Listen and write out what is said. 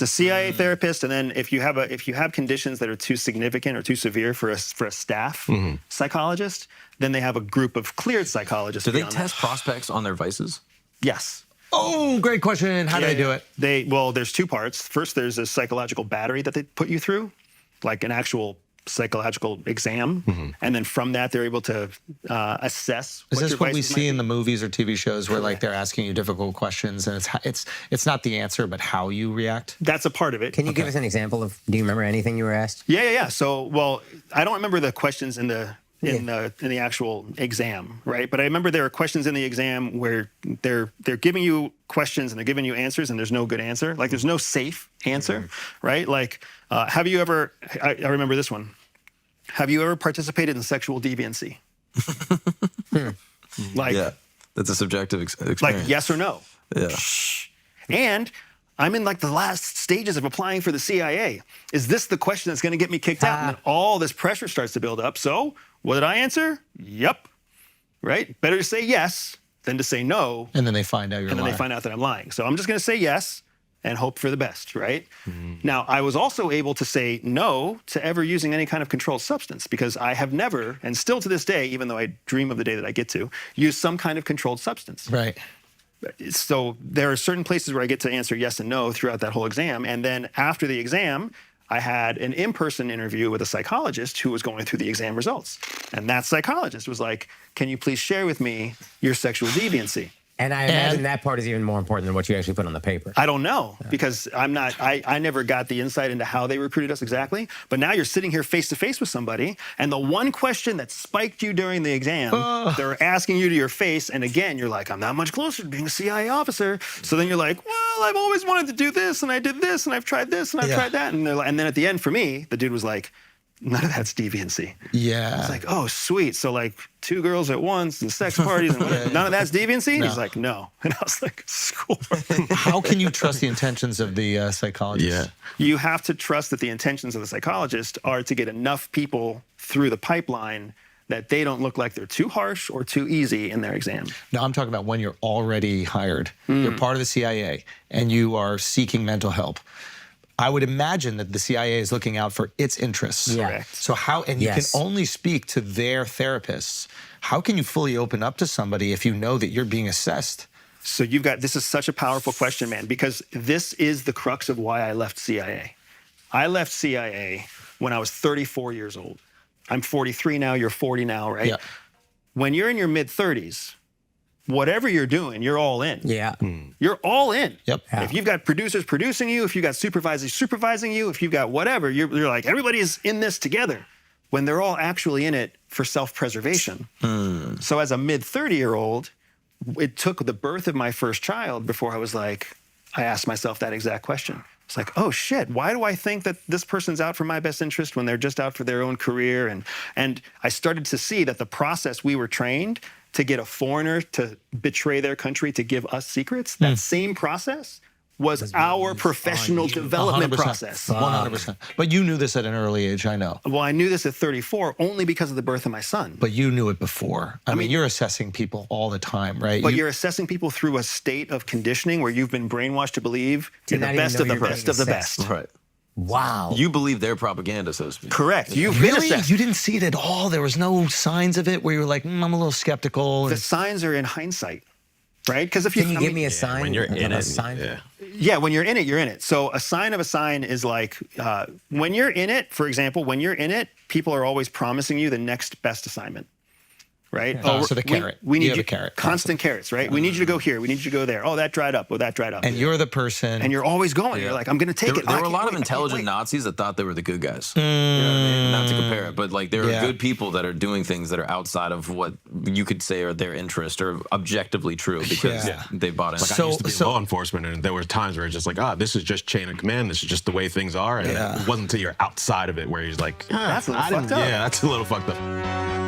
it's a CIA therapist, and then if you have conditions that are too significant or too severe for a staff psychologist, then they have a group of cleared psychologists. Do they test prospects on their vices? Yes. Oh, great question. How do they do it? Well, there's two parts. First, there's a psychological battery that they put you through, like an actual psychological exam, and then from that they're able to assess. Is this what we see in the movies or TV shows where like they're asking you difficult questions and it's not the answer but how you react? That's a part of it. Can you give us an example of? Do you remember anything you were asked? Yeah. So, well, I don't remember the questions in the actual exam, right? But I remember there are questions in the exam where they're giving you questions and they're giving you answers and there's no good answer. Like there's no safe answer, right? Like, have you ever, I remember this one. Have you ever participated in sexual deviancy? Like, yeah, that's a subjective experience. Like yes or no? Yeah. And I'm in like the last stages of applying for the CIA. Is this the question that's going to get me kicked out? And then all this pressure starts to build up. So what did I answer? Yep. Right? Better to say yes than to say no. And then they find out you're lying. And then they find out that I'm lying. So I'm just going to say yes and hope for the best, right? Now, I was also able to say no to ever using any kind of controlled substance because I have never, and still to this day, even though I dream of the day that I get to, use some kind of controlled substance. Right. So there are certain places where I get to answer yes and no throughout that whole exam. And then after the exam, I had an in-person interview with a psychologist who was going through the exam results. And that psychologist was like, can you please share with me your sexual deviancy? And I imagine that part is even more important than what you actually put on the paper. I don't know because I never got the insight into how they recruited us exactly. But now you're sitting here face to face with somebody and the one question that spiked you during the exam, they're asking you to your face. And again, you're like, I'm not much closer to being a CIA officer. So then you're like, well, I've always wanted to do this and I did this and I've tried this and I've tried that. And then at the end for me, the dude was like, none of that's deviancy. Yeah. It's like, oh, sweet. So like 2 girls at once and sex parties and whatever. None of that's deviancy? No. He's like, no. And I was like, score. How can you trust the intentions of the psychologist? Yeah. You have to trust that the intentions of the psychologist are to get enough people through the pipeline that they don't look like they're too harsh or too easy in their exam. No, I'm talking about when you're already hired. You're part of the CIA and you are seeking mental help. I would imagine that the CIA is looking out for its interests. Yeah. So how, and you can only speak to their therapists. How can you fully open up to somebody if you know that you're being assessed? So this is such a powerful question, man, because this is the crux of why I left CIA. I left CIA when I was 34 years old. I'm 43 now, you're 40 now, right? Yeah. When you're in your mid-30s, whatever you're doing, you're all in. Yeah. You're all in. Yep. Yeah. If you've got producers producing you, if you've got supervisors supervising you, if you've got whatever, you're like, everybody's in this together when they're all actually in it for self-preservation. So as a mid-30-year-old, it took the birth of my first child before I asked myself that exact question. It's like, oh shit, why do I think that this person's out for my best interest when they're just out for their own career? And I started to see that the process we were trained to get a foreigner to betray their country to give us secrets, that same process was our professional development 100%, process. 100%. But you knew this at an early age, I know. Well, I knew this at 34 only because of the birth of my son. But you knew it before. I mean, you're assessing people all the time, right? But you're assessing people through a state of conditioning where you've been brainwashed to believe you're the best of the best of the best. Right. Wow. You believe their propaganda, so to speak. Correct. You've Really? been assessed. You didn't see it at all? There was no signs of it where you were like, I'm a little skeptical? The signs are in hindsight, right? Because if Can you give me a sign? When you're in it. Sign? Yeah, when you're in it, you're in it. So a sign of a sign is like, when you're in it, for example, when you're in it, people are always promising you the next best assignment. Right? Oh, so the carrot. We need You have you, a carrot. constant carrots, right? We need you to go here. We need you to go there. Oh, that dried up. Oh, that dried up. And you're the person. And you're always going. You're like, I'm going to take it. There were a lot of intelligent Nazis that thought they were the good guys. You know what I mean? Not to compare it, but like there are good people that are doing things that are outside of what you could say are their interest or objectively true because they bought into. Like I used to be law enforcement, and there were times where it's just like, this is just chain of command. This is just the way things are. And it wasn't until you're outside of it where he's like, that's a little fucked up. Yeah, that's a little fucked up.